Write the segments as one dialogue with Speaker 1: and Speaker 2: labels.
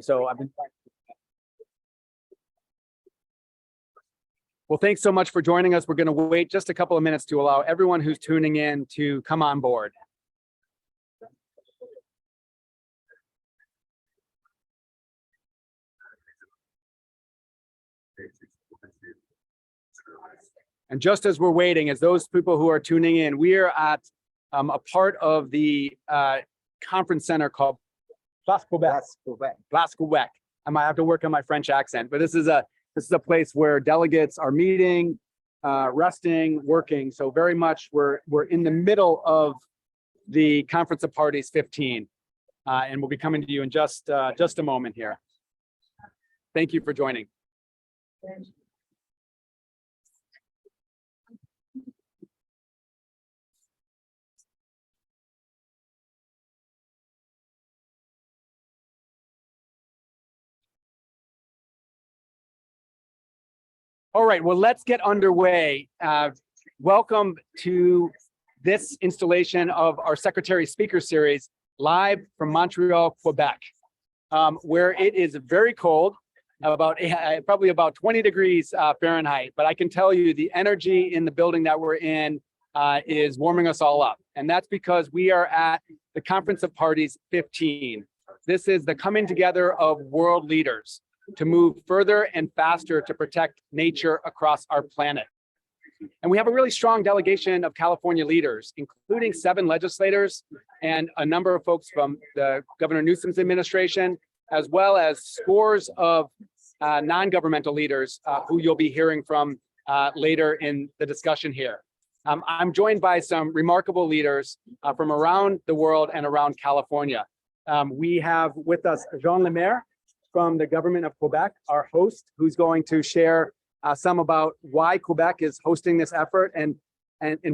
Speaker 1: So I've been. Well, thanks so much for joining us. We're going to wait just a couple of minutes to allow everyone who's tuning in to come on board. And just as we're waiting, as those people who are tuning in, we are at a part of the conference center called Place Quebec. Place Quebec. I might have to work on my French accent, but this is a place where delegates are meeting, resting, working. So very much we're in the middle of the Conference of Parties 15, and we'll be coming to you in just a moment here. Thank you for joining. All right, well, let's get underway. Welcome to this installation of our Secretary Speaker Series, live from Montreal, Quebec, where it is very cold, probably about 20 degrees Fahrenheit. But I can tell you the energy in the building that we're in is warming us all up. And that's because we are at the Conference of Parties 15. This is the coming together of world leaders to move further and faster to protect nature across our planet. And we have a really strong delegation of California leaders, including 7 legislators and a number of folks from the Governor Newsom's administration, as well as scores of non-governmental leaders who you'll be hearing from later in the discussion here. I'm joined by some remarkable leaders from around the world and around California. We have with us Jean Lemaire from the government of Quebec, our host, who's going to share some about why Quebec is hosting this effort and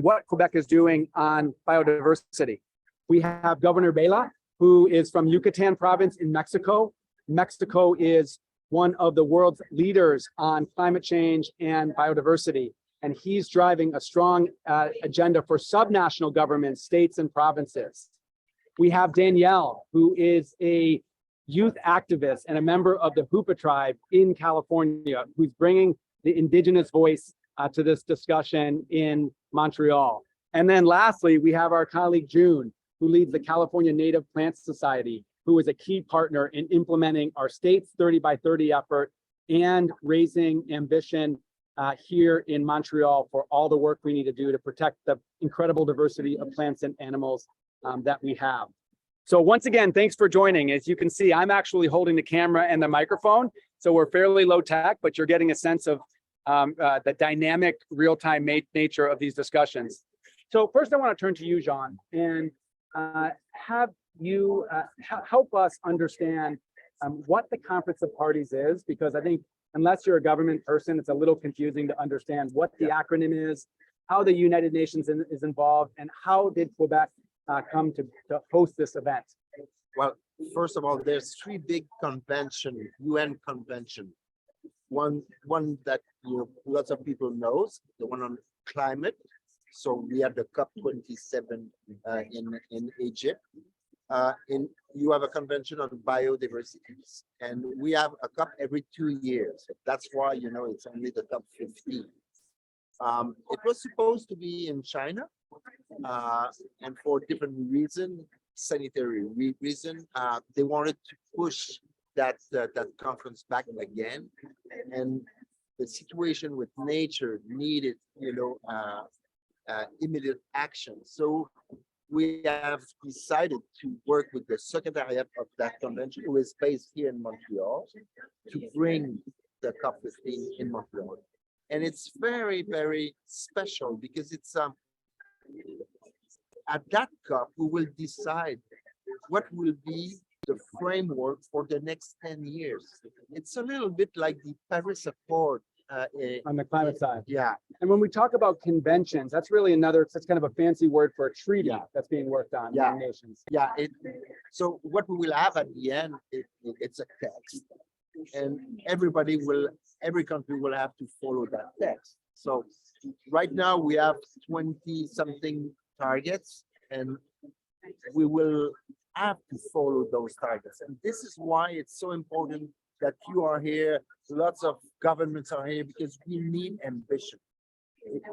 Speaker 1: what Quebec is doing on biodiversity. We have Governor Bela, who is from Yucatan province in Mexico. Mexico is one of the world's leaders on climate change and biodiversity, and he's driving a strong agenda for subnational governments, states, and provinces. We have Danielle, who is a youth activist and a member of the Hoopa tribe in California, who's bringing the indigenous voice to this discussion in Montreal. And then lastly, we have our colleague June, who leads the California Native Plant Society, who is a key partner in implementing our state's 30 by 30 effort and raising ambition here in Montreal for all the work we need to do to protect the incredible diversity of plants and animals that we have. So once again, thanks for joining. As you can see, I'm actually holding the camera and the microphone. So we're fairly low tech, but you're getting a sense of the dynamic real-time nature of these discussions. So first I want to turn to you, Jean, and have you help us understand what the Conference of Parties is, because I think unless you're a government person, it's a little confusing to understand what the acronym is, how the United Nations is involved, and how did Quebec come to host this event?
Speaker 2: Well, first of all, there's 3 big conventions, UN convention. One that lots of people knows, the one on climate. So we have the COP27 in Egypt. You have a convention on biodiversity, and we have a COP every 2 years. That's why it's only the COP 15. It was supposed to be in China, and for different reasons, sanitary reason, they wanted to push that conference back again, and the situation with nature needed immediate action. So we have decided to work with the secretariat of that convention, who is based here in Montreal, to bring the COP15 in Montreal. And it's very, very special because it's at that COP, we will decide what will be the framework for the next 10 years. It's a little bit like the Paris Accord.
Speaker 1: On the climate side.
Speaker 2: Yeah.
Speaker 1: And when we talk about conventions, that's really that's kind of a fancy word for a treaty that's being worked on among nations.
Speaker 2: Yeah. So what we will have at the end, it's a text. And every country will have to follow that text. So right now we have 20 something targets, and we will have to follow those targets. And this is why it's so important that you are here. Lots of governments are here because we need ambition.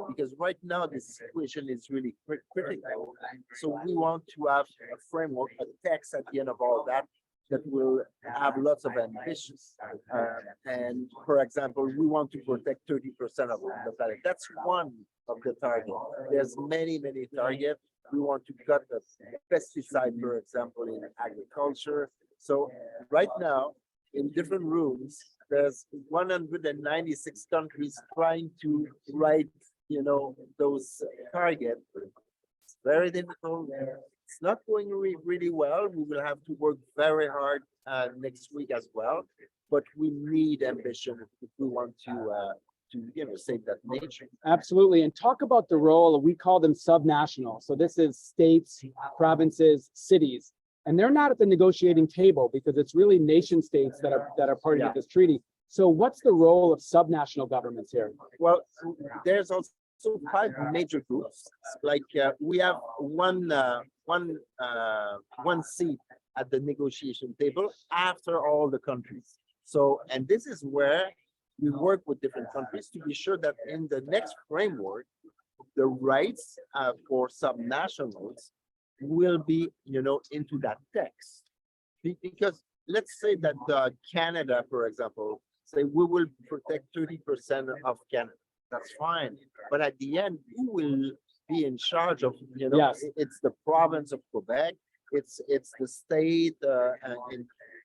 Speaker 2: Because right now the situation is really critical. So we want to have a framework, a text at the end of all that that will have lots of ambitions. And for example, we want to protect 30% of the planet. That's one of the targets. There's many, many targets. We want to cut the pesticide, for example, in agriculture. So right now, in different rooms, there's 196 countries trying to write, those targets. It's very difficult. It's not going really well. We will have to work very hard next week as well. But we need ambition if we want to save that nature.
Speaker 1: Absolutely. And talk about the role, we call them subnational. So this is states, provinces, cities, and they're not at the negotiating table because it's really nation states that are party to this treaty. So what's the role of subnational governments here?
Speaker 2: Well, there's also 5 major groups. Like we have one seat at the negotiation table after all the countries. So, and this is where we work with different countries to be sure that in the next framework, the rights for subnationals will be, into that text. Because let's say that Canada, for example, say we will protect 30% of Canada. That's fine. But at the end, who will be in charge of,
Speaker 1: Yes.
Speaker 2: It's the province of Quebec, it's the state.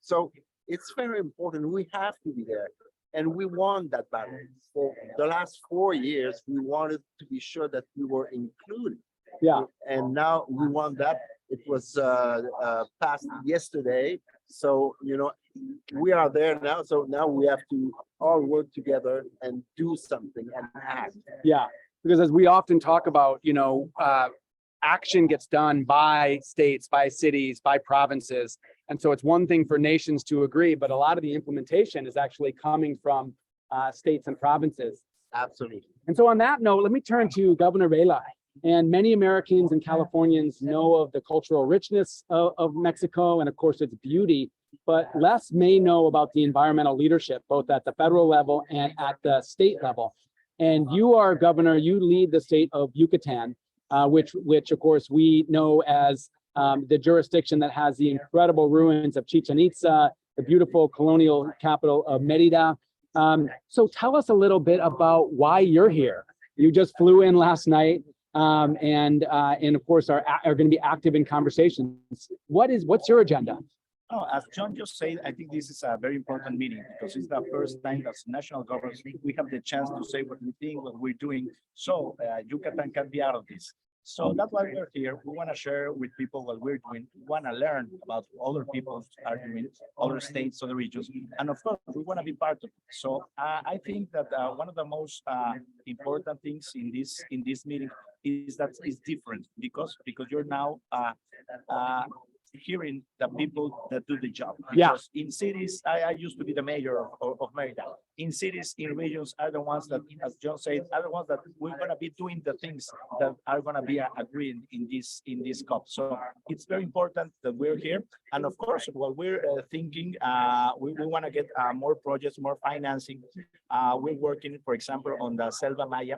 Speaker 2: So it's very important. We have to be there. And we won that battle. For the last 4 years, we wanted to be sure that we were included.
Speaker 1: Yeah.
Speaker 2: And now we won that. It was passed yesterday. So, we are there now. So now we have to all work together and do something and act.
Speaker 1: Yeah. Because as we often talk about, action gets done by states, by cities, by provinces. And so it's one thing for nations to agree, but a lot of the implementation is actually coming from states and provinces.
Speaker 2: Absolutely.
Speaker 1: And so on that note, let me turn to Governor Vela. And many Americans and Californians know of the cultural richness of Mexico and of course its beauty, but less may know about the environmental leadership, both at the federal level and at the state level. And you are governor, you lead the state of Yucatan, which of course we know as the jurisdiction that has the incredible ruins of Chichen Itza, the beautiful colonial capital of Merida. So tell us a little bit about why you're here. You just flew in last night, and of course are going to be active in conversations. What's your agenda?
Speaker 3: Oh, as John just said, I think this is a very important meeting because it's the first time as national government we have the chance to say what we think, what we're doing, so Yucatan can be out of this. So that's why we're here. We want to share with people what we're doing. We want to learn about what other people are doing, other states, other regions, and of course, we want to be part of it. So I think that one of the most important things in this meeting is that it's different because you're now hearing the people that do the job. Because in cities, I used to be the mayor of Merida. In cities, in regions, are the ones that, as John said, are the ones that we're going to be doing the things that are going to be agreed in this COP. So it's very important that we're here. And of course, what we're thinking, we want to get more projects, more financing. We're working, for example, on the Selva Maya.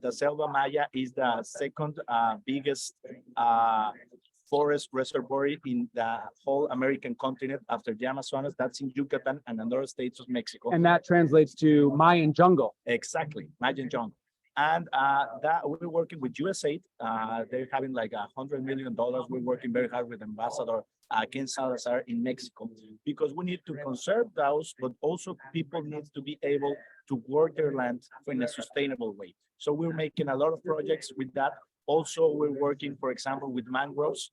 Speaker 3: The Selva Maya is the second biggest forest reservoir in the whole American continent after the Amazonas. That's in Yucatan and other states of Mexico.
Speaker 1: And that translates to Mayan jungle.
Speaker 3: Exactly, Mayan jungle. And that we're working with USAID. They're having like $100 million. We're working very hard with Ambassador Ken Salazar in Mexico because we need to conserve those, but also people need to be able to work their land in a sustainable way. So we're making a lot of projects with that. Also, we're working, for example, with mangroves.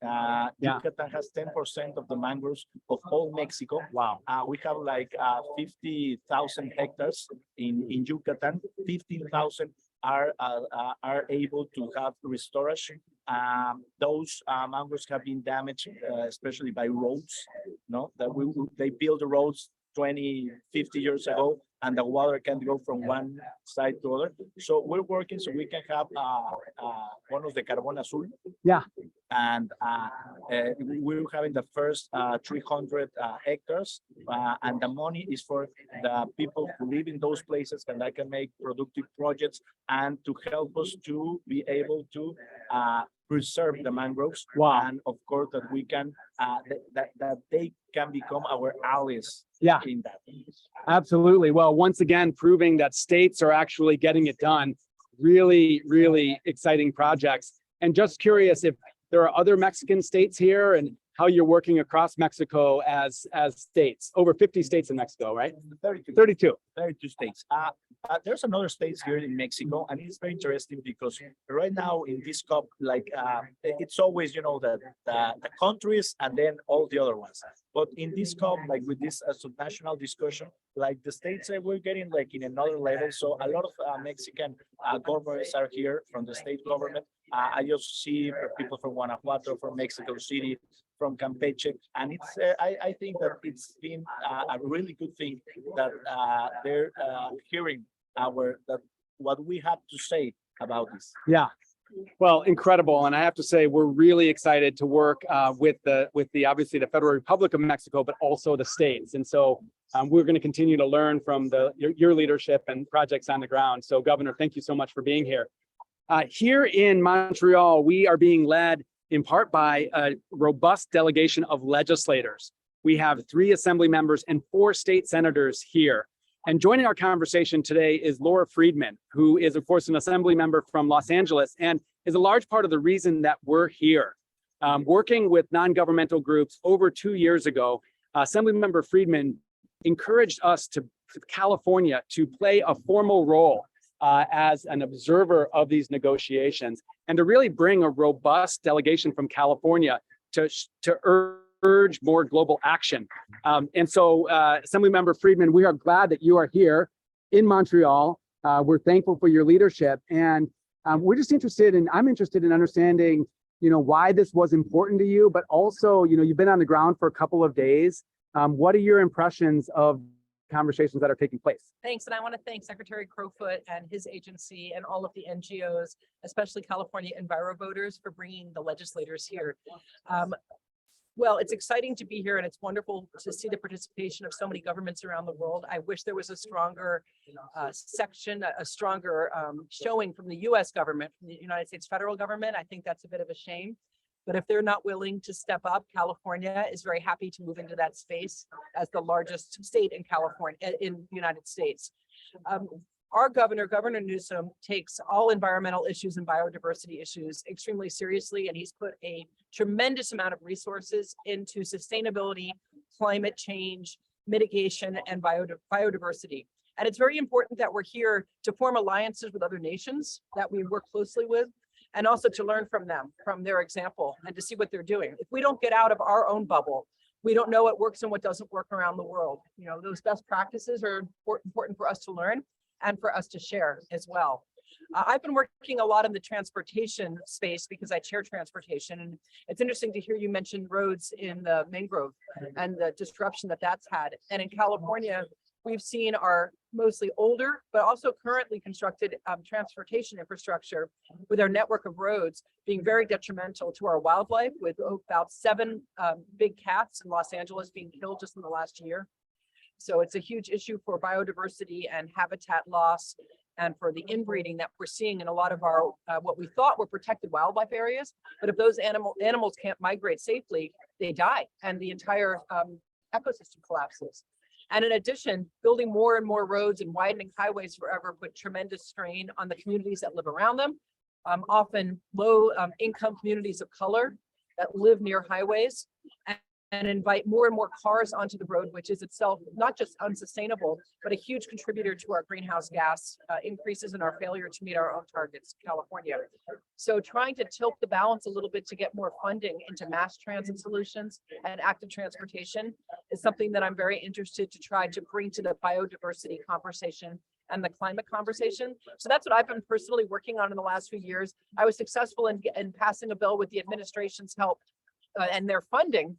Speaker 3: Yucatan has 10% of the mangroves of all Mexico.
Speaker 1: Wow.
Speaker 3: We have like 50,000 hectares in Yucatan. 15,000 are able to have restoration. Those mangroves have been damaged, especially by roads. No, that they build the roads 20, 50 years ago, and the water can go from one side to other. So we're working so we can have one of the Carbon Azul.
Speaker 1: Yeah.
Speaker 3: And we're having the first 300 hectares, and the money is for the people who live in those places and that can make productive projects and to help us to be able to preserve the mangroves.
Speaker 1: Wow.
Speaker 3: And of course that we can that they can become our allies.
Speaker 1: Yeah.
Speaker 3: In that.
Speaker 1: Absolutely. Well, once again, proving that states are actually getting it done. Really, really exciting projects. And just curious if there are other Mexican states here and how you're working across Mexico as states. Over 50 states in Mexico, right? 32
Speaker 3: states. There's another states here in Mexico, and it's very interesting because right now in this COP, like it's always, you know, the countries and then all the other ones. But in this COP, like with this subnational discussion, like the states, we're getting like in another level. So a lot of Mexican governors are here from the state government. I just see people from Guanajuato, from Mexico City, from Campeche, and it's I think that it's been a really good thing that they're hearing what we have to say about this.
Speaker 1: Yeah. Well, incredible. And I have to say, we're really excited to work with the obviously the Federal Republic of Mexico, but also the states. And so we're going to continue to learn from your leadership and projects on the ground. So Governor, thank you so much for being here. Here in Montreal, we are being led in part by a robust delegation of legislators. We have 3 assembly members and 4 state senators here. And joining our conversation today is Laura Friedman, who is, of course, an assembly member from Los Angeles and is a large part of the reason that we're here. Working with non-governmental groups over 2 years ago, Assemblymember Friedman encouraged us to California to play a formal role as an observer of these negotiations and to really bring a robust delegation from California to urge more global action. And so, Assemblymember Friedman, we are glad that you are here in Montreal. We're thankful for your leadership, and we're just interested in, I'm interested in understanding, you know, why this was important to you, but also, you know, you've been on the ground for a couple of days. What are your impressions of conversations that are taking place?
Speaker 4: Thanks, and I want to thank Secretary Crowfoot and his agency and all of the NGOs, especially California Enviro Voters, for bringing the legislators here. Well, it's exciting to be here, and it's wonderful to see the participation of so many governments around the world. I wish there was a stronger section, a stronger showing from the U.S. government, from the United States federal government. I think that's a bit of a shame. But if they're not willing to step up, California is very happy to move into that space as the largest state in California, in the United States. Our governor, Governor Newsom, takes all environmental issues and biodiversity issues extremely seriously, and he's put a tremendous amount of resources into sustainability, climate change, mitigation, and biodiversity. And it's very important that we're here to form alliances with other nations that we work closely with, and also to learn from them, from their example, and to see what they're doing. If we don't get out of our own bubble, we don't know what works and what doesn't work around the world. You know, those best practices are important for us to learn and for us to share as well. I've been working a lot in the transportation space because I chair transportation, and it's interesting to hear you mention roads in the mangrove and the disruption that that's had. And in California, we've seen our mostly older, but also currently constructed transportation infrastructure with our network of roads being very detrimental to our wildlife, with about 7 big cats in Los Angeles being killed just in the last year. So it's a huge issue for biodiversity and habitat loss, and for the inbreeding that we're seeing in a lot of our what we thought were protected wildlife areas. But if those animals can't migrate safely, they die, and the entire ecosystem collapses. And in addition, building more and more roads and widening highways forever put tremendous strain on the communities that live around them, often low income communities of color that live near highways, and invite more and more cars onto the road, which is itself not just unsustainable, but a huge contributor to our greenhouse gas increases and our failure to meet our own targets in California. So trying to tilt the balance a little bit to get more funding into mass transit solutions and active transportation is something that I'm very interested to try to bring to the biodiversity conversation and the climate conversation. So that's what I've been personally working on in the last few years. I was successful in passing a bill with the administration's help and their funding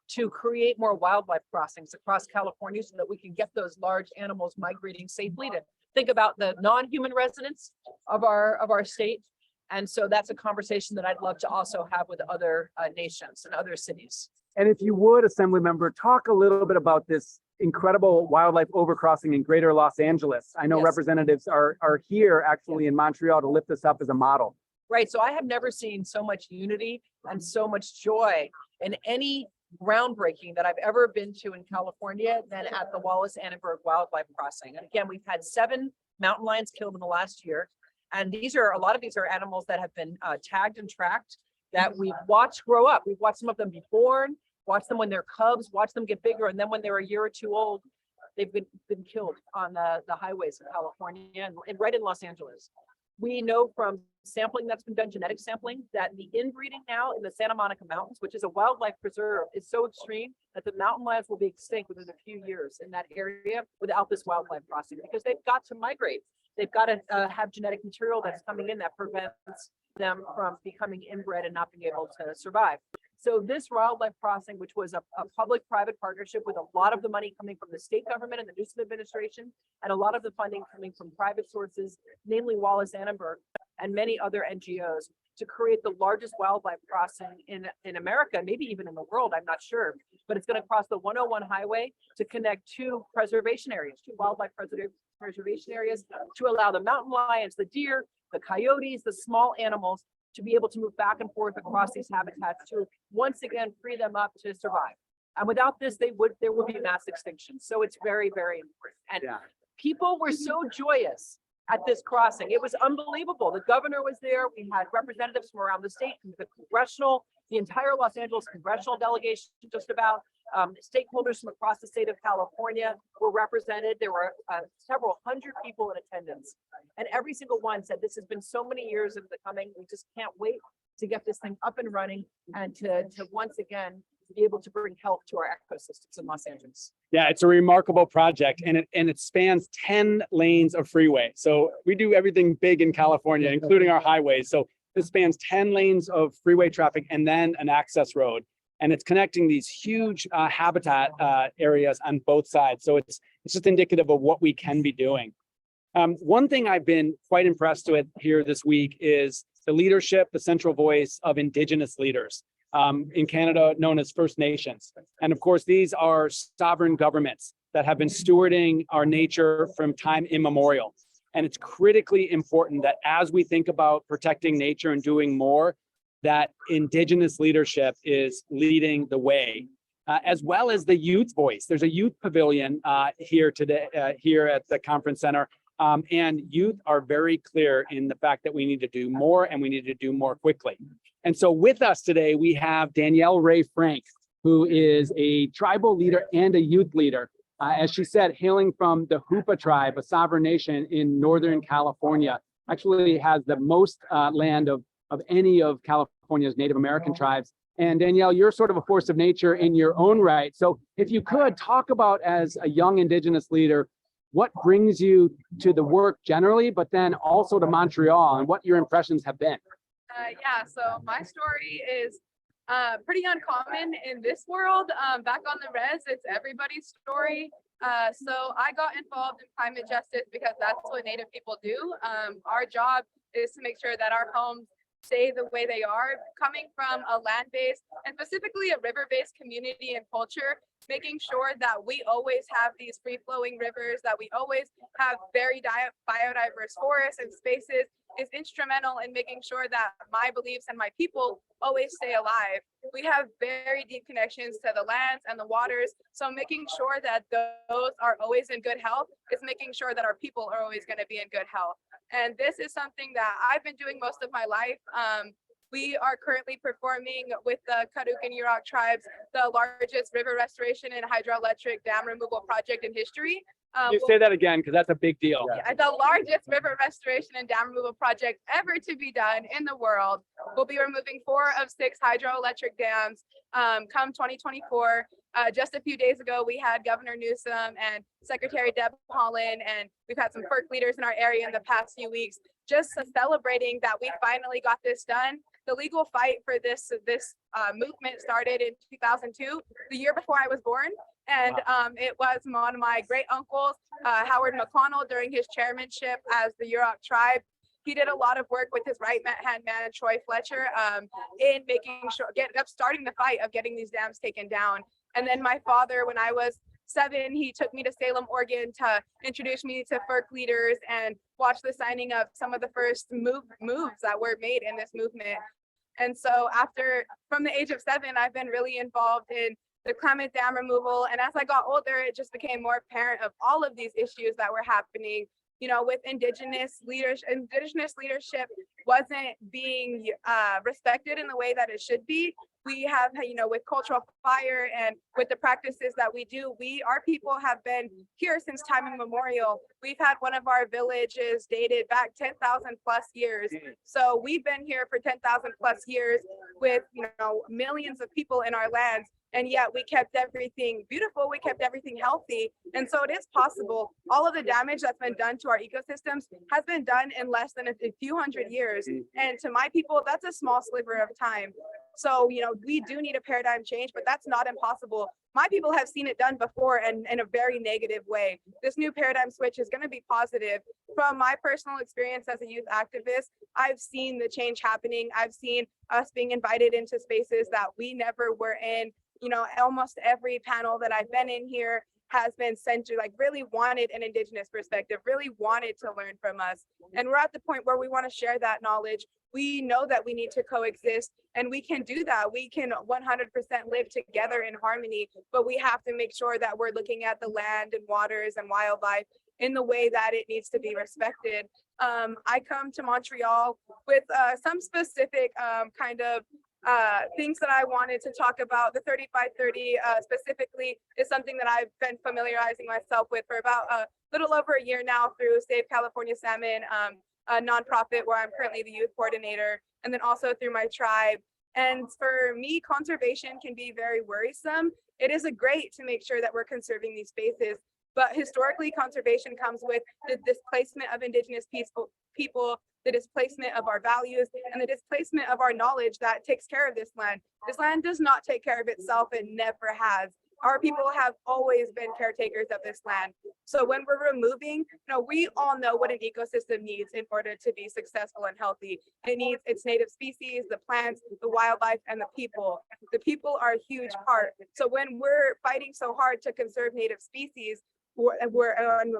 Speaker 4: to create more wildlife crossings across California so that we can get those large animals migrating safely, to think about the non-human residents of our state. And so that's a conversation that I'd love to also have with other nations and other cities.
Speaker 1: And if you would, Assemblymember, talk a little bit about this incredible wildlife overcrossing in Greater Los Angeles. I know
Speaker 4: Yes.
Speaker 1: representatives are here actually in Montreal to lift this up as a model.
Speaker 4: Right. So I have never seen so much unity and so much joy in any groundbreaking that I've ever been to in California than at the Wallace-Annenberg Wildlife Crossing. And again, we've had 7 mountain lions killed in the last year. And a lot of these are animals that have been tagged and tracked that we've watched grow up. We've watched some of them be born, watched them when they're cubs, watched them get bigger. And then when they're a year or 2 old, they've been killed on the highways of California and right in Los Angeles. We know from sampling that's been done, genetic sampling, that the inbreeding now in the Santa Monica Mountains, which is a wildlife preserve, is so extreme that the mountain lions will be extinct within a few years in that area without this wildlife crossing, because they've got to migrate. They've got to have genetic material that's coming in that prevents them from becoming inbred and not being able to survive. So this wildlife crossing, which was a public-private partnership with a lot of the money coming from the state government and the Newsom administration, and a lot of the funding coming from private sources, namely Wallace-Annenberg and many other NGOs, to create the largest wildlife crossing in America, maybe even in the world, I'm not sure. But it's going to cross the 101 highway to connect 2 preservation areas, 2 wildlife preservation areas, to allow the mountain lions, the deer, the coyotes, the small animals to be able to move back and forth across these habitats to once again free them up to survive. And without this, there would be mass extinction. So it's very, very important. And people were so joyous at this crossing. It was unbelievable. The governor was there. We had representatives from around the state, from the entire Los Angeles congressional delegation, just about. Stakeholders from across the state of California were represented. There were several hundred people in attendance, and every single one said, this has been so many years in the coming. We just can't wait to get this thing up and running and to once again be able to bring health to our ecosystems in Los Angeles.
Speaker 1: Yeah, it's a remarkable project, and it spans 10 lanes of freeway. So we do everything big in California, including our highways. So this spans 10 lanes of freeway traffic and then an access road. And it's connecting these huge habitat areas on both sides. So it's just indicative of what we can be doing. One thing I've been quite impressed with here this week is the leadership, the central voice of Indigenous leaders in Canada, known as First Nations. And of course, these are sovereign governments that have been stewarding our nature from time immemorial. And it's critically important that as we think about protecting nature and doing more, that Indigenous leadership is leading the way, as well as the youth voice. There's a youth pavilion here today, here at the conference center, and youth are very clear in the fact that we need to do more and we need to do more quickly. And so with us today, we have Danielle Ray Frank, who is a tribal leader and a youth leader. As she said, hailing from the Hoopa tribe, a sovereign nation in Northern California, actually has the most land of any of California's Native American tribes. And Danielle, you're sort of a force of nature in your own right. So if you could talk about, as a young Indigenous leader, what brings you to the work generally, but then also to Montreal, and what your impressions have been.
Speaker 5: Yeah, so my story is pretty uncommon in this world. Back on the res, it's everybody's story. So I got involved in climate justice because that's what Native people do. Our job is to make sure that our homes stay the way they are, coming from a land-based and specifically a river-based community and culture, making sure that we always have these free-flowing rivers, that we always have very biodiverse forests and spaces, is instrumental in making sure that my beliefs and my people always stay alive. We have very deep connections to the lands and the waters, so making sure that those are always in good health is making sure that our people are always going to be in good health. And this is something that I've been doing most of my life. We are currently performing with the Karuk and Yurok tribes, the largest river restoration and hydroelectric dam removal project in history.
Speaker 1: You say that again, because that's a big deal.
Speaker 5: Yeah, the largest river restoration and dam removal project ever to be done in the world. We'll be removing 4 of 6 hydroelectric dams come 2024. Just a few days ago, we had Governor Newsom and Secretary Deb Haaland, and we've had some FERC leaders in our area in the past few weeks, just celebrating that we finally got this done. the legal fight for this movement started in 2002, the year before I was born. And it was one of my great uncles, Howard McConnell, during his chairmanship as the Yurok tribe. He did a lot of work with his hand man, Troy Fletcher, in making sure, starting the fight of getting these dams taken down. And then my father, when I was 7, he took me to Salem, Oregon to introduce me to FERC leaders and watch the signing of some of the first moves that were made in this movement. And so from the age of 7, I've been really involved in the Klamath Dam removal. And as I got older, it just became more apparent of all of these issues that were happening, with Indigenous leadership. Indigenous leadership wasn't being respected in the way that it should be. We have, with cultural fire and with the practices that we do, our people have been here since time immemorial. We've had one of our villages dated back 10,000 plus years. So we've been here for 10,000 plus years with, millions of people in our lands. And yet we kept everything beautiful, we kept everything healthy. And so it is possible. All of the damage that's been done to our ecosystems has been done in less than a few hundred years. And to my people, that's a small sliver of time. So, we do need a paradigm change, but that's not impossible. My people have seen it done before and in a very negative way. This new paradigm switch is going to be positive. From my personal experience as a youth activist, I've seen the change happening. I've seen us being invited into spaces that we never were in. Almost every panel that I've been in here has been centered, really wanted an Indigenous perspective, really wanted to learn from us. And we're at the point where we want to share that knowledge. We know that we need to coexist, and we can do that. We can 100% live together in harmony, but we have to make sure that we're looking at the land and waters and wildlife in the way that it needs to be respected. I come to Montreal with some specific things that I wanted to talk about. The 30-by-30 specifically is something that I've been familiarizing myself with for about a little over a year now through Save California Salmon, a nonprofit where I'm currently the youth coordinator, and then also through my tribe. And for me, conservation can be very worrisome. It is great to make sure that we're conserving these spaces, but historically conservation comes with the displacement of Indigenous people, the displacement of our values, and the displacement of our knowledge that takes care of this land. This land does not take care of itself. It never has. Our people have always been caretakers of this land. So when we're removing, we all know what an ecosystem needs in order to be successful and healthy. It needs its native species, the plants, the wildlife, and the people. The people are a huge part. So when we're fighting so hard to conserve native species, we're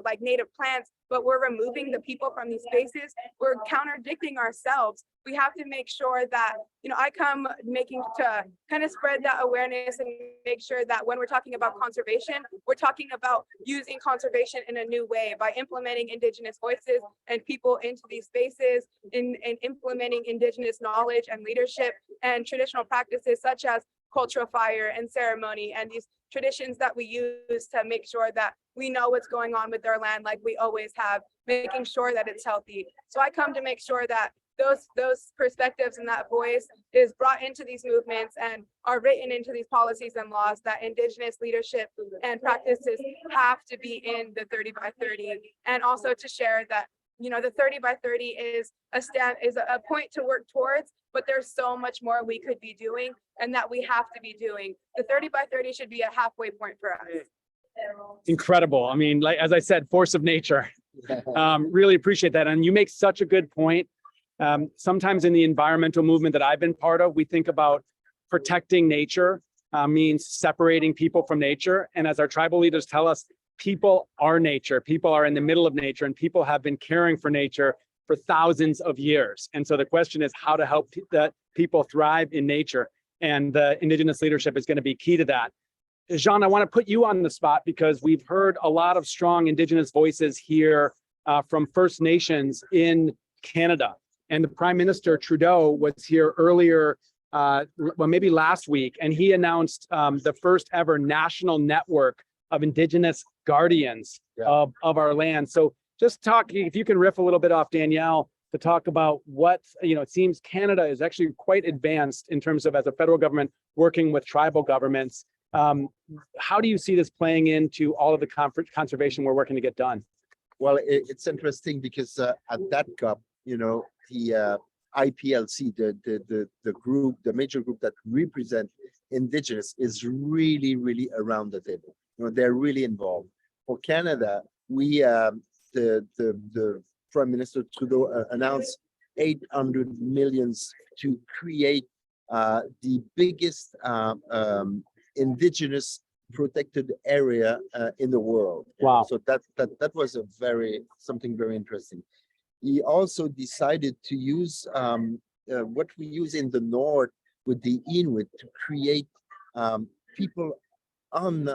Speaker 5: like native plants, but we're removing the people from these spaces, we're contradicting ourselves. We have to make sure that, I come to kind of spread that awareness and make sure that when we're talking about conservation, we're talking about using conservation in a new way by implementing Indigenous voices and people into these spaces, and implementing Indigenous knowledge and leadership and traditional practices such as cultural fire and ceremony, and these traditions that we use to make sure that we know what's going on with our land like we always have, making sure that it's healthy. So I come to make sure that those perspectives and that voice is brought into these movements and are written into these policies and laws, that Indigenous leadership and practices have to be in the 30-by-30, and also to share that the 30-by-30 is a point to work towards, but there's so much more we could be doing and that we have to be doing. The 30-by-30 should be a halfway point for us.
Speaker 1: Incredible. I mean, as I said, force of nature. Really appreciate that. And you make such a good point. Sometimes in the environmental movement that I've been part of, we think about protecting nature means separating people from nature. And as our tribal leaders tell us, people are nature. People are in the middle of nature, and people have been caring for nature for thousands of years. And so the question is how to help that people thrive in nature. And the Indigenous leadership is going to be key to that. Jean, I want to put you on the spot because we've heard a lot of strong Indigenous voices here from First Nations in Canada. And the Prime Minister Trudeau was here earlier, maybe last week, and he announced the first ever national network of Indigenous guardians of our land. So just talk, if you can riff a little bit off Danielle to talk about what, it seems Canada is actually quite advanced in terms of, as a federal government, working with tribal governments. How do you see this playing into all of the conservation we're working to get done?
Speaker 2: Well, it's interesting because at that COP, the IPLC, the group, the major group that represent indigenous, is really around the table. They're really involved. For Canada, we the Prime Minister Trudeau announced 800 millions to create the biggest indigenous protected area in the world.
Speaker 1: Wow.
Speaker 2: So that was something very interesting. He also decided to use what we use in the north with the Inuit to create people on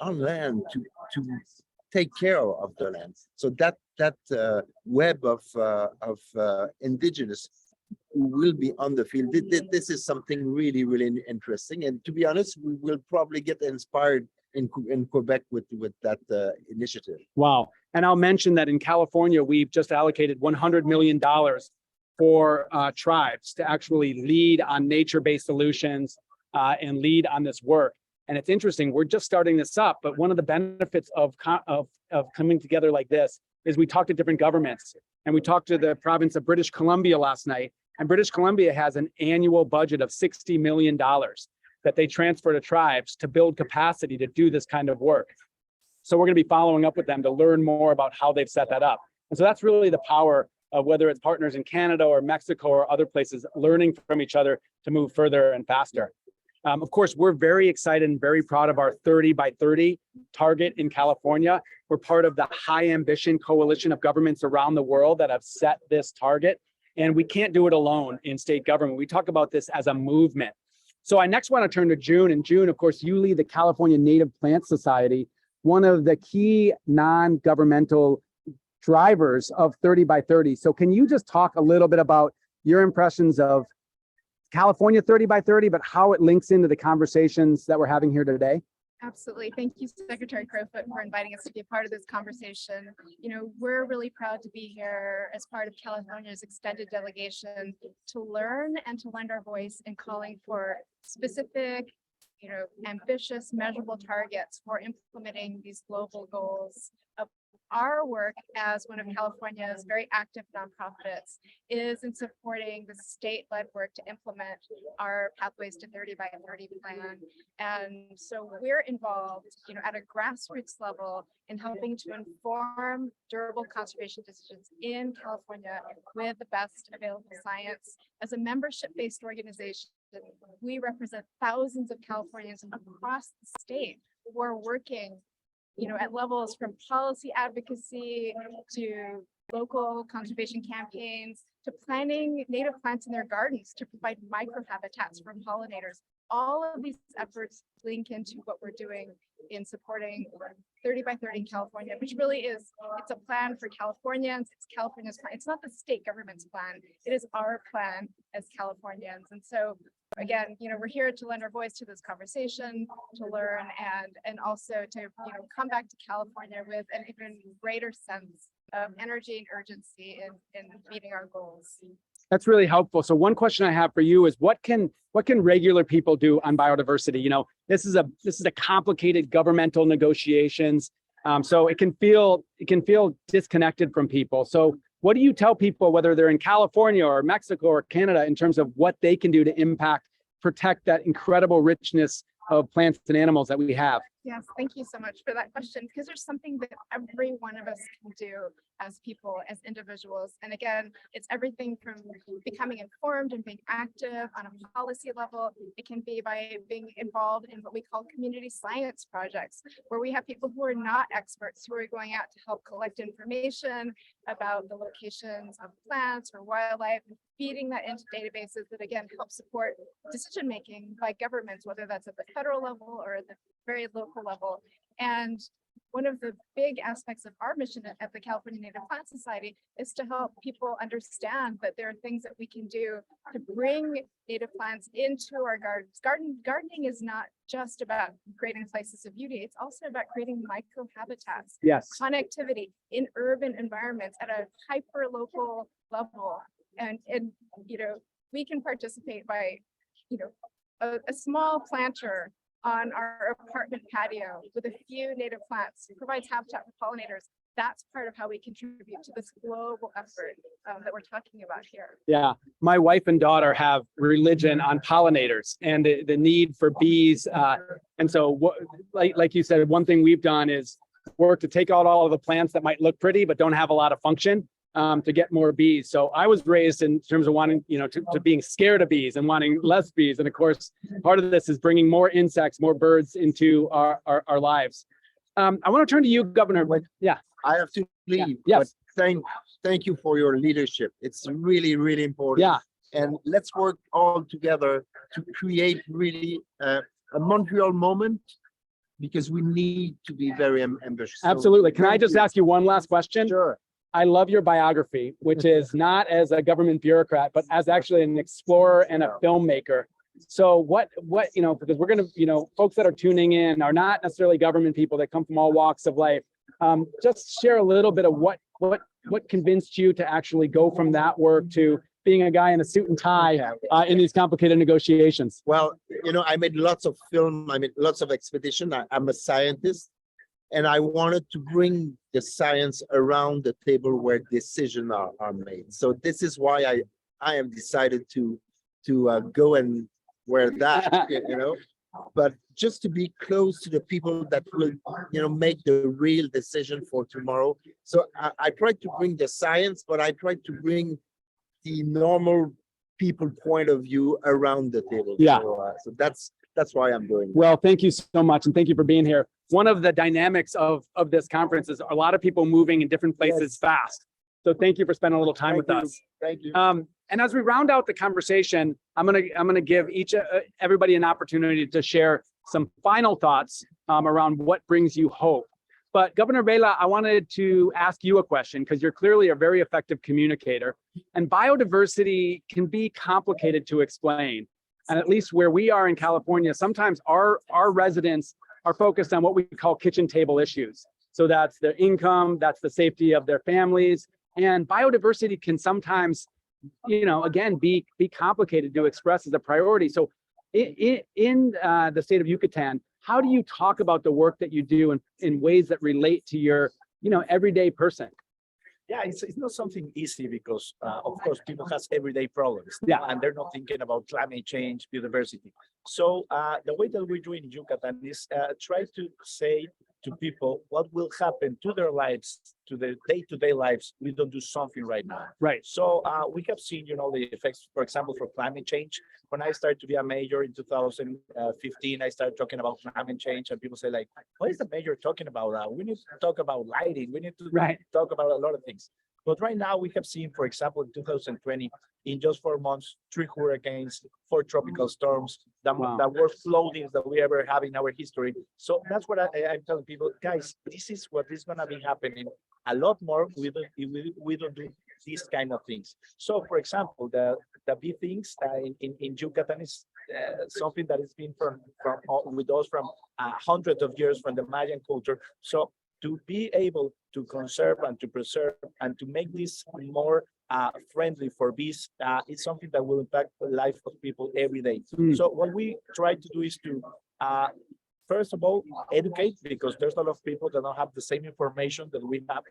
Speaker 2: land to take care of the land. So that web of indigenous will be on the field. This is something really interesting. And to be honest, we will probably get inspired in Quebec with that initiative.
Speaker 1: Wow. And I'll mention that in California, we've just allocated $100 million for tribes to actually lead on nature-based solutions and lead on this work. And it's interesting, we're just starting this up, but one of the benefits of coming together like this is we talk to different governments. And we talked to the province of British Columbia last night, and British Columbia has an annual budget of $60 million that they transfer to tribes to build capacity to do this kind of work. So we're going to be following up with them to learn more about how they've set that up. And so that's really the power of whether it's partners in Canada or Mexico or other places, learning from each other to move further and faster. Of course, we're very excited and very proud of our 30 by 30 target in California. We're part of the High Ambition Coalition of governments around the world that have set this target. And we can't do it alone in state government. We talk about this as a movement. So I next want to turn to June. And June, of course, you lead the California Native Plant Society, one of the key non-governmental drivers of 30 by 30. So can you just talk a little bit about your impressions of California 30 by 30, but how it links into the conversations that we're having here today?
Speaker 6: Absolutely. Thank you, Secretary Crowfoot, for inviting us to be a part of this conversation. We're really proud to be here as part of California's extended delegation to learn and to lend our voice in calling for specific, ambitious, measurable targets for implementing these global goals. Our work as one of California's very active nonprofits is in supporting the state-led work to implement our Pathways to 30 by 30 plan. And so we're involved, at a grassroots level in helping to inform durable conservation decisions in California with the best available science. As a membership-based organization, we represent thousands of Californians across the state who are working at levels from policy advocacy to local conservation campaigns to planting native plants in their gardens to provide microhabitats for pollinators. All of these efforts link into what we're doing in supporting 30 by 30 in California, which really is, it's a plan for Californians. It's California's plan. It's not the state government's plan. It is our plan as Californians. And so again, we're here to lend our voice to this conversation, to learn, and also to, come back to California with an even greater sense of energy and urgency in meeting our goals.
Speaker 1: That's really helpful. So one question I have for you is what can regular people do on biodiversity? This is a complicated governmental negotiations. So it can feel disconnected from people. So what do you tell people, whether they're in California or Mexico or Canada, in terms of what they can do to impact, protect that incredible richness of plants and animals that we have?
Speaker 6: Yes, thank you so much for that question, because there's something that every one of us can do as people, as individuals. And again, it's everything from becoming informed and being active on a policy level. It can be by being involved in what we call community science projects, where we have people who are not experts who are going out to help collect information about the locations of plants or wildlife, feeding that into databases that again help support decision making by governments, whether that's at the federal level or at the very local level. And one of the big aspects of our mission at the California Native Plant Society is to help people understand that there are things that we can do to bring native plants into our gardens. Gardening is not just about creating places of beauty. It's also about creating microhabitats.
Speaker 1: Yes.
Speaker 6: Connectivity in urban environments at a hyper local level. And we can participate by, a small planter on our apartment patio with a few native plants provides habitat for pollinators. that's part of how we contribute to this global effort that we're talking about here.
Speaker 1: Yeah, my wife and daughter have religion on pollinators and the need for bees. And so, like you said, one thing we've done is work to take out all of the plants that might look pretty but don't have a lot of function to get more bees. So I was raised in terms of wanting, to being scared of bees and wanting less bees. And of course, part of this is bringing more insects, more birds into our lives. I want to turn to you, Governor. Yeah.
Speaker 2: I have to leave.
Speaker 1: Yes.
Speaker 2: But thank you for your leadership. It's really, really important.
Speaker 1: Yeah.
Speaker 2: And let's work all together to create really a Montreal moment, because we need to be very ambitious. So
Speaker 1: Absolutely. Can I
Speaker 2: thank
Speaker 1: just
Speaker 2: you.
Speaker 1: ask you one last question?
Speaker 2: Sure.
Speaker 1: I love your biography, which is not as a government bureaucrat, but as actually an explorer and a filmmaker. So what, because we're going to, folks that are tuning in are not necessarily government people that come from all walks of life. Just share a little bit of what convinced you to actually go from that work to being a guy in a suit and tie in these complicated negotiations.
Speaker 2: Well, I made lots of film. I made lots of expedition. I'm a scientist, and I wanted to bring the science around the table where decisions are made. So this is why I am decided to go and wear that, but just to be close to the people that will, make the real decision for tomorrow. So I tried to bring the science, but I tried to bring the normal people point of view around the table.
Speaker 1: Yeah.
Speaker 2: So that's why I'm doing it.
Speaker 1: Well, thank you so much. And thank you for being here. One of the dynamics of this conference is a lot of people moving in different places fast. So thank you for spending a little time with us.
Speaker 2: Thank you.
Speaker 1: And as we round out the conversation, I'm gonna give everybody an opportunity to share some final thoughts around what brings you hope. But Governor Vela, I wanted to ask you a question because you're clearly a very effective communicator, and biodiversity can be complicated to explain. And at least where we are in California, sometimes our residents are focused on what we call kitchen table issues. So that's their income, that's the safety of their families, and biodiversity can sometimes, again, be complicated to express as a priority. So in the state of Yucatan, how do you talk about the work that you do in ways that relate to your, everyday person?
Speaker 3: Yeah, it's not something easy because, of course, people have everyday problems.
Speaker 1: Yeah.
Speaker 3: And they're not thinking about climate change, biodiversity. So the way that we do in Yucatan is try to say to people what will happen to their lives, to their day-to-day lives. We don't do something right now.
Speaker 1: Right.
Speaker 3: So we have seen, the effects, for example, for climate change. When I started to be a mayor in 2015, I started talking about climate change, and people say, like, what is the mayor talking about? We need to talk about lighting. We need to talk about a lot of things. But right now we have seen, for example, in 2020, in just 4 months, 3 hurricanes, 4 tropical storms, the worst floodings that we ever have in our history. So that's what I'm telling people, guys, this is what is going to be happening a lot more. We don't do these kind of things. So, for example, the bee things in Yucatan is something that has been with us from hundreds of years from the Mayan culture. So to be able to conserve and to preserve and to make this more friendly for bees is something that will impact the life of people every day. So what we try to do is to first of all educate, because there's a lot of people that don't have the same information that we have,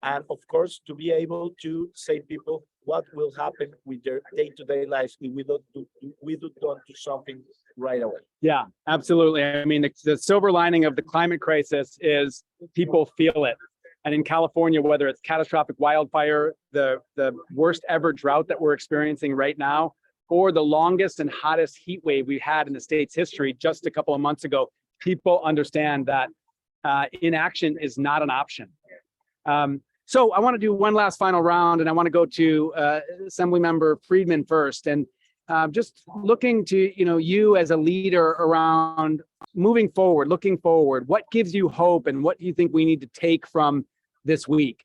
Speaker 3: and of course to be able to say people what will happen with their day-to-day lives if we don't do something right away.
Speaker 1: Yeah, absolutely. I mean, the silver lining of the climate crisis is people feel it. And in California, whether it's catastrophic wildfire, the worst ever drought that we're experiencing right now, or the longest and hottest heat wave we had in the state's history just a couple of months ago, people understand that inaction is not an option. So I want to do one last final round, and I want to go to Assemblymember Friedman first. And just looking to you as a leader around moving forward, looking forward, what gives you hope, and what do you think we need to take from this week?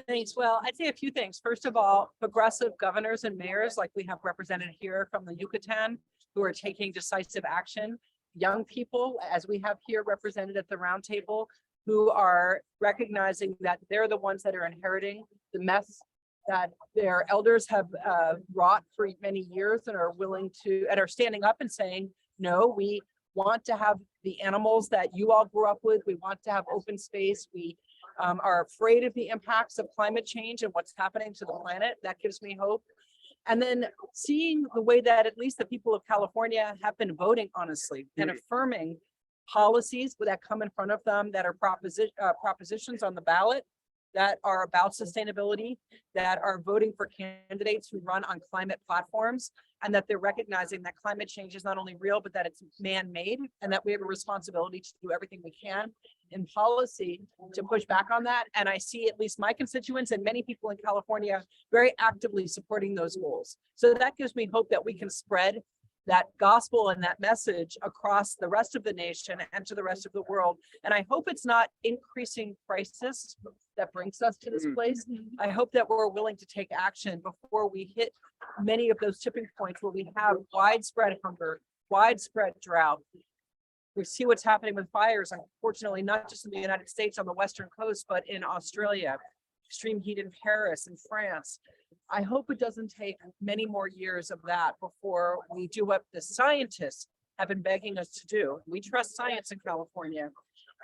Speaker 4: Thanks. Well, I'd say a few things. First of all, progressive governors and mayors like we have represented here from the Yucatan who are taking decisive action. Young people, as we have here represented at the roundtable, who are recognizing that they're the ones that are inheriting the mess that their elders have wrought for many years, and are willing to, and are standing up and saying, no, we want to have the animals that you all grew up with. We want to have open space. We are afraid of the impacts of climate change and what's happening to the planet. That gives me hope. And then seeing the way that at least the people of California have been voting honestly and affirming policies that come in front of them that are propositions on the ballot that are about sustainability, that are voting for candidates who run on climate platforms, and that they're recognizing that climate change is not only real, but that it's man-made, and that we have a responsibility to do everything we can in policy to push back on that. And I see at least my constituents and many people in California very actively supporting those goals. So that gives me hope that we can spread that gospel and that message across the rest of the nation and to the rest of the world. And I hope it's not increasing crisis that brings us to this place. I hope that we're willing to take action before we hit many of those tipping points where we have widespread hunger, widespread drought. We see what's happening with fires, unfortunately, not just in the United States on the Western coast, but in Australia, extreme heat in Paris and France. I hope it doesn't take many more years of that before we do what the scientists have been begging us to do. We trust science in California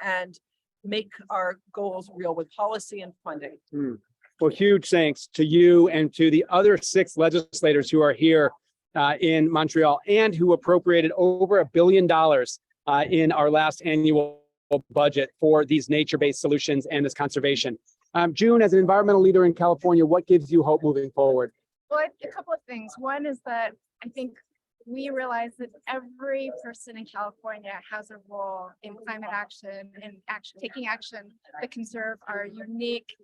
Speaker 4: and make our goals real with policy and funding.
Speaker 1: Well, huge thanks to you and to the other 6 legislators who are here in Montreal and who appropriated over $1 billion in our last annual budget for these nature-based solutions and this conservation. June, as an environmental leader in California, what gives you hope moving forward?
Speaker 6: Well, a couple of things. One is that I think we realize that every person in California has a role in climate action and taking action to conserve our unique,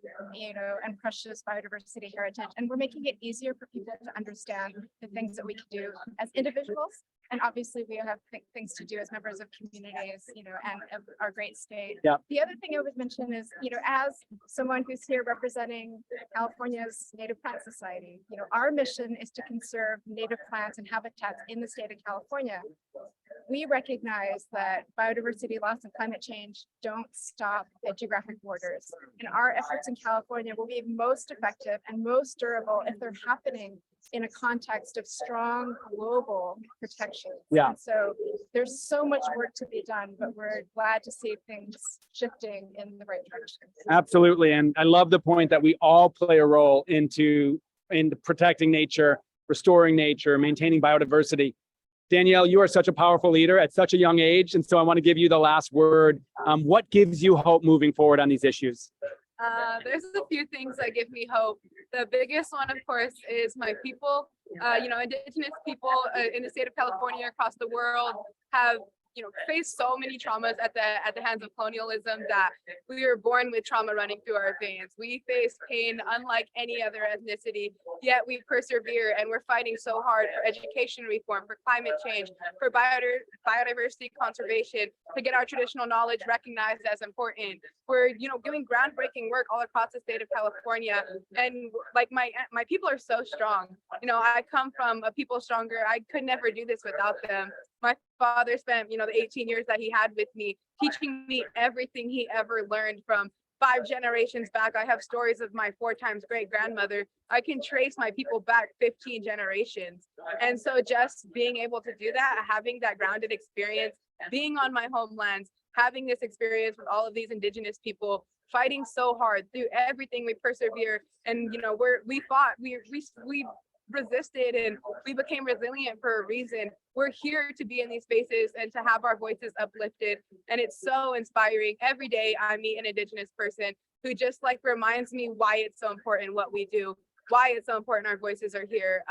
Speaker 6: and precious biodiversity heritage. And we're making it easier for people to understand the things that we can do as individuals. And obviously we have things to do as members of communities, and of our great state.
Speaker 1: Yeah.
Speaker 6: The other thing I would mention is, as someone who's here representing California's Native Plant Society, our mission is to conserve native plants and habitats in the state of California. We recognize that biodiversity loss and climate change don't stop at geographic borders. And our efforts in California will be most effective and most durable if they're happening in a context of strong global protection.
Speaker 1: Yeah.
Speaker 6: And so there's so much work to be done, but we're glad to see things shifting in the right direction.
Speaker 1: Absolutely. And I love the point that we all play a role in protecting nature, restoring nature, maintaining biodiversity. Danielle, you are such a powerful leader at such a young age. And so I want to give you the last word. What gives you hope moving forward on these issues?
Speaker 5: There's a few things that give me hope. The biggest one, of course, is my people. Indigenous people in the state of California, across the world, have faced so many traumas at the hands of colonialism that we were born with trauma running through our veins. We face pain unlike any other ethnicity, yet we persevere and we're fighting so hard for education reform, for climate change, for biodiversity conservation, to get our traditional knowledge recognized as important. We're doing groundbreaking work all across the state of California, and like my people are so strong. I come from a people stronger. I could never do this without them. My father spent, the 18 years that he had with me, teaching me everything he ever learned from 5 generations back. I have stories of my 4 times great grandmother. I can trace my people back 15 generations. And so just being able to do that, having that grounded experience, being on my homelands, having this experience with all of these indigenous people, fighting so hard through everything, we persevere. And, we fought, we resisted, and we became resilient for a reason. We're here to be in these spaces and to have our voices uplifted. And it's so inspiring. Every day I meet an indigenous person who just reminds me why it's so important what we do, why it's so important our voices are here.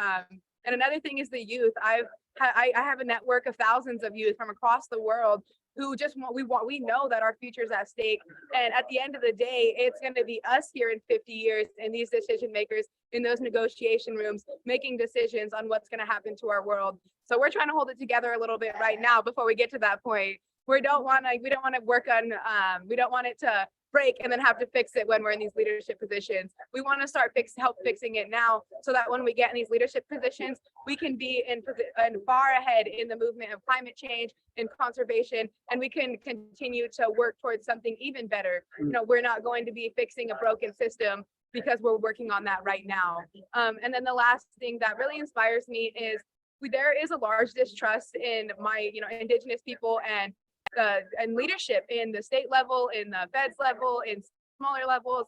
Speaker 5: And another thing is the youth. I have a network of thousands of youth from across the world who we know that our future is at stake. And at the end of the day, it's going to be us here in 50 years and these decision makers in those negotiation rooms making decisions on what's going to happen to our world. So we're trying to hold it together a little bit right now before we get to that point. We don't want to work on, we don't want it to break and then have to fix it when we're in these leadership positions. We want to start help fixing it now, so that when we get in these leadership positions, we can be in far ahead in the movement of climate change and conservation, and we can continue to work towards something even better. We're not going to be fixing a broken system because we're working on that right now. And then the last thing that really inspires me is there is a large distrust in my indigenous people and leadership in the state level, in the feds level, in smaller levels,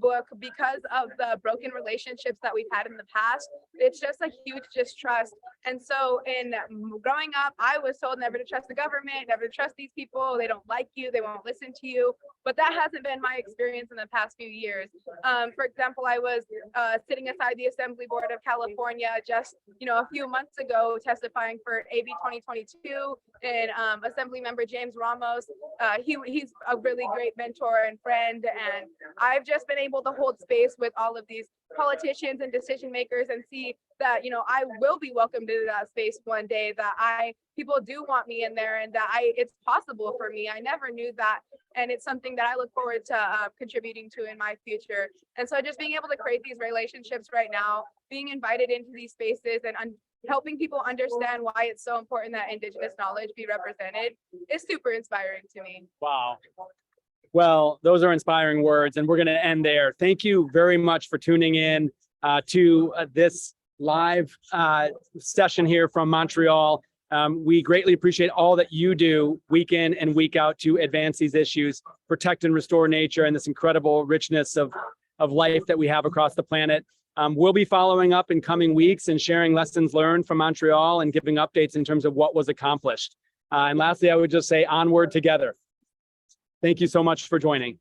Speaker 5: book because of the broken relationships that we've had in the past. It's just a huge distrust. And so in growing up, I was told never to trust the government, never to trust these people. They don't like you. They won't listen to you. But that hasn't been my experience in the past few years. For example, I was sitting aside the Assembly Board of California just, a few months ago, testifying for AB 2022, and Assembly Member James Ramos. He's a really great mentor and friend, and I've just been able to hold space with all of these politicians and decision makers and see that I will be welcomed into that space one day, that people do want me in there, and that it's possible for me. I never knew that, and it's something that I look forward to contributing to in my future. And so just being able to create these relationships right now, being invited into these spaces, and helping people understand why it's so important that Indigenous knowledge be represented is super inspiring to me.
Speaker 1: Wow. Well, those are inspiring words, and we're going to end there. Thank you very much for tuning in to this live session here from Montreal. We greatly appreciate all that you do week in and week out to advance these issues, protect and restore nature and this incredible richness of life that we have across the planet. We'll be following up in coming weeks and sharing lessons learned from Montreal and giving updates in terms of what was accomplished. And lastly, I would just say onward together. Thank you so much for joining.